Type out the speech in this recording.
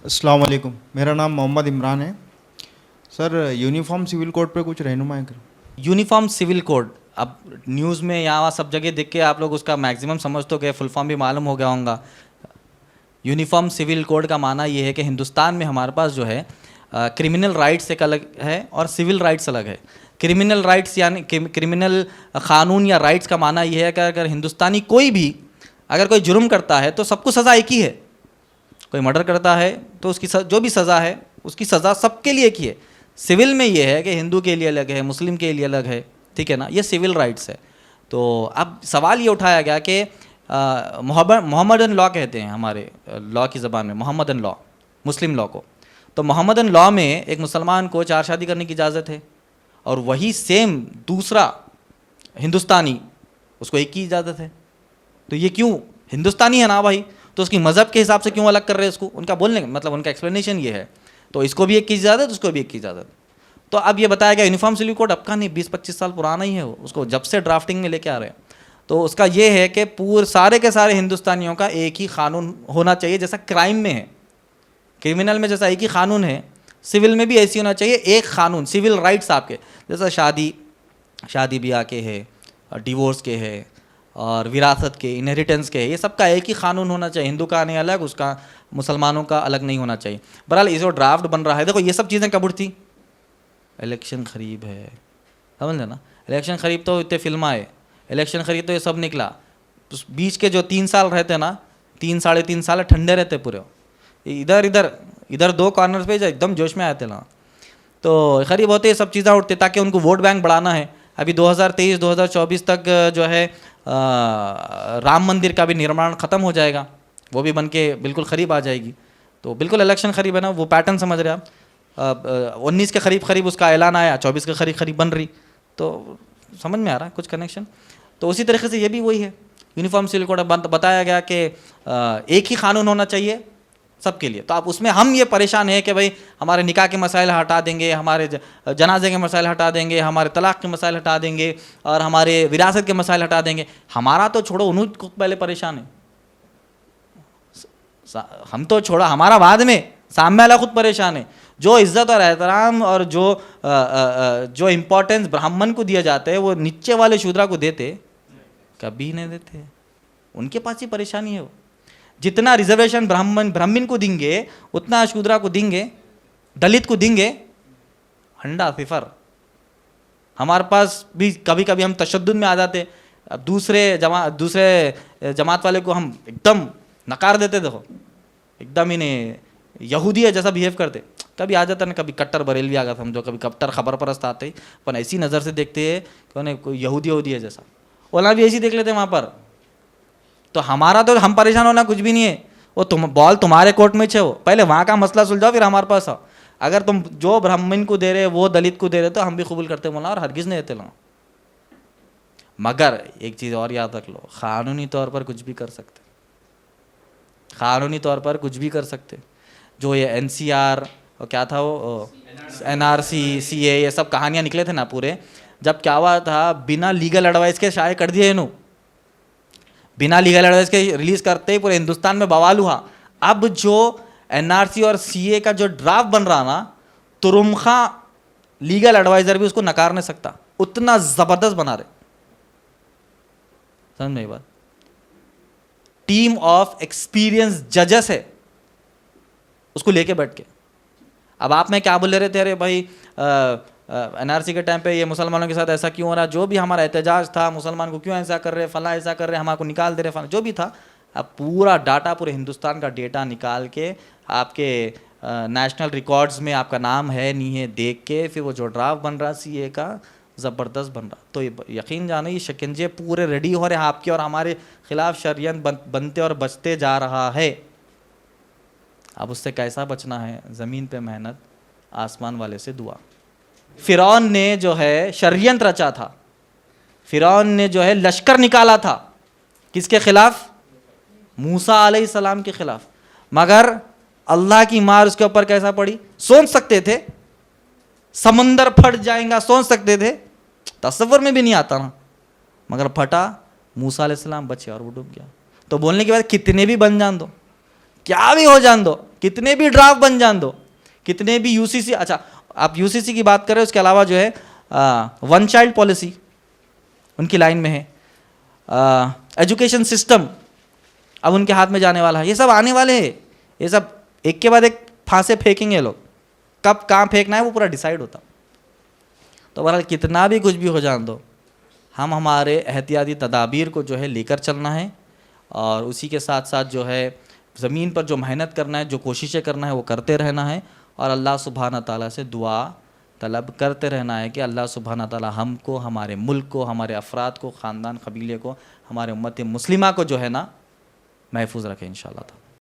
अस्सलाम वालेकुम, मेरा नाम मोहम्मद इमरान है। सर, यूनिफॉर्म सिविल कोड पे कुछ रहनुमाई करो। यूनिफॉर्म सिविल कोड, अब न्यूज़ में यहाँ वहाँ सब जगह देख के आप लोग उसका मैक्सिमम समझ तो गए, फुल फॉर्म भी मालूम हो गया होगा। यूनिफॉर्म सिविल कोड का माना ये है कि हिंदुस्तान में हमारे पास जो है क्रिमिनल राइट्स एक अलग है और सिविल राइट्स अलग है। क्रिमिनल राइट्स यानी क्रिमिनल कानून या राइट्स का माना ये है कि अगर हिंदुस्तानी कोई भी अगर कोई जुर्म करता है तो सबको सज़ा एक ही है। कोई मर्डर करता है तो उसकी जो भी सज़ा है उसकी सज़ा सबके लिए एक ही है। सिविल में ये है कि हिंदू के लिए अलग है, मुस्लिम के लिए अलग है, ठीक है ना, ये सिविल राइट्स है। तो अब सवाल ये उठाया गया कि मोहम्मदन लॉ कहते हैं हमारे लॉ की ज़बान में, मोहम्मदन लॉ, मुस्लिम लॉ को। तो मोहम्मदन लॉ में एक मुसलमान को 4 शादी करने की इजाज़त है और वही सेम दूसरा हिंदुस्तानी उसको एक की इजाज़त है। तो ये क्यों? हिंदुस्तानी है ना भाई, तो उसकी मज़हब के हिसाब से क्यों अलग कर रहे हैं इसको? उनका बोलने का मतलब, उनका एक्सप्लेनेशन ये है। तो इसको भी एक की इजाज़त, उसको भी एक की इजाज़त। तो अब ये बताया गया यूनिफॉर्म सिविल कोड अब का नहीं, 20-25 साल पुराना ही है वो, उसको जब से ड्राफ्टिंग में लेके आ रहे हैं। तो उसका ये है कि पूरे सारे के सारे हिंदुस्तानियों का एक ही कानून होना चाहिए, जैसा क्राइम में है, क्रिमिनल में जैसा एक ही कानून है, सिविल में भी ऐसी होना चाहिए एक कानून, सिविल राइट्स आपके, जैसा शादी ब्याह के है, डिवोर्स के है और विरासत के, इनहेरिटेंस के है, ये सबका एक ही कानून होना चाहिए। हिंदू का नहीं अलग, उसका मुसलमानों का अलग नहीं होना चाहिए। बहरहाल ये जो ड्राफ्ट बन रहा है, देखो ये सब चीज़ें कब उठती? इलेक्शन करीब है, समझ लेना। इलेक्शन करीब तो इतने फिल्म आए, इलेक्शन करीब तो ये सब निकला। बीच के जो 3 साल रहते ना, 3-3.5 साल ठंडे रहते पूरे, इधर 2 कॉर्नर पे जो एकदम जोश में आए थे ना, तो करीब होते ये सब चीज़ें उठते ताकि उनको वोट बैंक बढ़ाना है। अभी 2023-2024 तक जो है राम मंदिर का भी निर्माण ख़त्म हो जाएगा, वो भी बन के बिल्कुल करीब आ जाएगी। तो बिल्कुल इलेक्शन करीब है ना, वो पैटर्न समझ रहे आप। 19 के करीब उसका ऐलान आया, 24 के करीब बन रही, तो समझ में आ रहा है कुछ कनेक्शन। तो उसी तरीके से ये भी वही है, यूनिफॉर्म सिविल कोड बताया गया कि एक ही कानून होना चाहिए सबके लिए। तो आप उसमें हम ये परेशान है कि भाई हमारे निकाह के मसाइल हटा देंगे, हमारे जनाजे के मसाइल हटा देंगे, हमारे तलाक़ के मसाइल हटा देंगे और हमारे विरासत के मसाइल हटा देंगे। हमारा तो छोड़ो, उन्हीं को पहले परेशान है। हम तो छोड़ो, हमारा बाद में, सामने वाला खुद परेशान है। जो इज़्ज़त और एहतराम और जो इम्पोर्टेंस ब्राह्मण को दिया जाता है वो नीचे वाले शूद्रा को देते कभी नहीं देते। उनके पास ही परेशानी है। वो जितना रिजर्वेशन ब्राह्मण को देंगे उतना शूद्रा को देंगे, दलित को देंगे, हंडा सिफर। हमारे पास भी कभी कभी हम तशद्दुद में आ जाते, अब दूसरे जमात वाले को हम एकदम नकार देते, देखो एकदम ही नहीं यहूदी है जैसा बिहेव करते। कभी आ जाता ना, कभी कट्टर बरेलवी आ गया समझो, कभी कट्टर खबर परस्त आते ही, पर ऐसी नज़र से देखते हैं कौन है, कोई यहूदी है जैसा, ओला भी ऐसी देख लेते वहाँ पर। तो हमारा तो हम परेशान होना कुछ भी नहीं है, वो बॉल तुम्हारे कोर्ट में छे, वो पहले वहाँ का मसला सुलझाओ फिर हमारे पास आओ। अगर तुम जो ब्राह्मण को दे रहे वो दलित को दे रहे तो हम भी कबूल करते मौला, और हरगिज़ नहीं देते ना। मगर एक चीज़ और याद रख लो, क़ानूनी तौर पर कुछ भी कर सकते, क़ानूनी तौर पर कुछ भी कर सकते। जो ये NCR और क्या था वो NRC CA ये सब कहानियाँ निकले थे ना पूरे, जब क्या हुआ था, बिना लीगल एडवाइस के शाये कर दिए इन्हों, बिना लीगल एडवाइस के रिलीज़ करते ही पूरे हिंदुस्तान में बवाल हुआ। अब जो NRC और CA का जो ड्राफ्ट बन रहा ना, तुरुमखा लीगल एडवाइज़र भी उसको नकार नहीं सकता, उतना ज़बरदस्त बना रहे। समझ में बात? टीम ऑफ एक्सपीरियंस जजेस है उसको लेके बैठ के। अब आप में क्या बोल रहे थे, अरे भाई NRC के टाइम पे ये मुसलमानों के साथ ऐसा क्यों हो रहा, जो भी हमारा एहतजाज था, मुसलमान को क्यों ऐसा कर रहे, फला ऐसा कर रहे, हमारे को निकाल दे रहे, फला जो भी था। अब पूरा डाटा, पूरे हिंदुस्तान का डेटा निकाल के आपके नेशनल रिकॉर्ड्स में आपका नाम है नहीं है देख के, फिर वो जो ड्राफ्ट बन रहा CA का ज़बरदस्त बन रहा। तो यकीन जाने ये शिकंजे पूरे रेडी हो रहे हैं आपके और हमारे ख़िलाफ़, शरियत बनते और बचते जा रहा है। अब उससे कैसा बचना है? ज़मीन पे मेहनत, आसमान वाले से दुआ। फ़िरौन ने जो है षड्यंत्र रचा था, फ़िरौन ने जो है लश्कर निकाला था, किसके ख़िलाफ़? मूसा अलैहिस्सलाम के ख़िलाफ़। मगर अल्लाह की मार उसके ऊपर कैसा पड़ी? सोच सकते थे समंदर फट जाएगा, सोच सकते थे, तसव्वुर में भी नहीं आता ना, मगर फटा, मूसा अलैहिस्सलाम बचे और वो डूब गया। तो बोलने के बाद कितने भी बन जान दो, क्या भी हो जान दो, कितने भी ड्राफ्ट बन जान दो, कितने भी यूसीसी, अच्छा आप यूसीसी की बात करें, उसके अलावा जो है वन चाइल्ड पॉलिसी उनकी लाइन में है, एजुकेशन सिस्टम अब उनके हाथ में जाने वाला है, ये सब आने वाले हैं, ये सब एक के बाद एक फांसे फेंकेंगे लोग, कब कहाँ फेंकना है वो पूरा डिसाइड होता। तो बहरहाल कितना भी कुछ भी हो जान दो, हम हमारे एहतियाती तदाबीर को जो है लेकर चलना है, और उसी के साथ साथ जो है ज़मीन पर जो मेहनत करना है, जो कोशिशें करना है वो करते रहना है, और अल्लाह सुब्हाना ताला से दुआ तलब करते रहना है कि अल्लाह सुब्हाना ताला हमको, हमारे मुल्क को, हमारे अफराद को, ख़ानदान कबीले को, हमारे उम्मत मुस्लिमा को जो है ना महफूज रखे इंशाअल्लाह ताला।